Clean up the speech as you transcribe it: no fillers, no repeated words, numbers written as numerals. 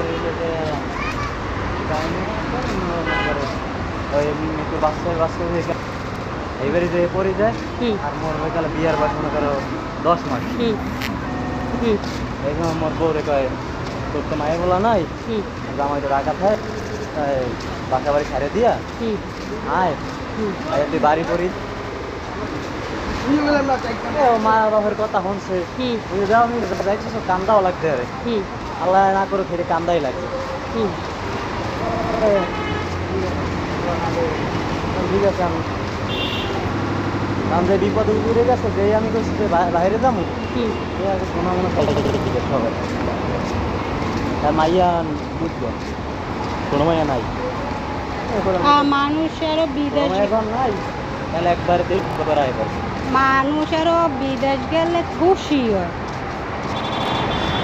তারপরে এই যে ওই একটু বাচ্চা হয়ে গেল এইবারে যে পড়ে যায় আর মোর হয়ে গেল বিয়ার বয়স মনে করো 10 মাস এই সময় মোর বউরে কয় তোর তো মায়ের বলা নাই জামাই তো রাখা থাকে তাই বাসা বাড়ি ছাড়ে দিয়া আয় আয় তুই বাড়ি করি মা বাবার কথা শুনছে আমি যাইছি সব কান্দাও লাগতে আরে আল্লাহ না করে ফেরে কান্দাই লাগছে ঠিক আছে আমি যে বিপদে উঠে গেছে যে আমি করছি যে বাইরে যাবো শোনা মনে হবে তার মাইয়া বুঝলো কোনো মাইয়া নাই মানুষেরও বিদেশ এখন নাই তাহলে একবার করা এবার মানুষেরও বিদেশ গেলে খুশি হয়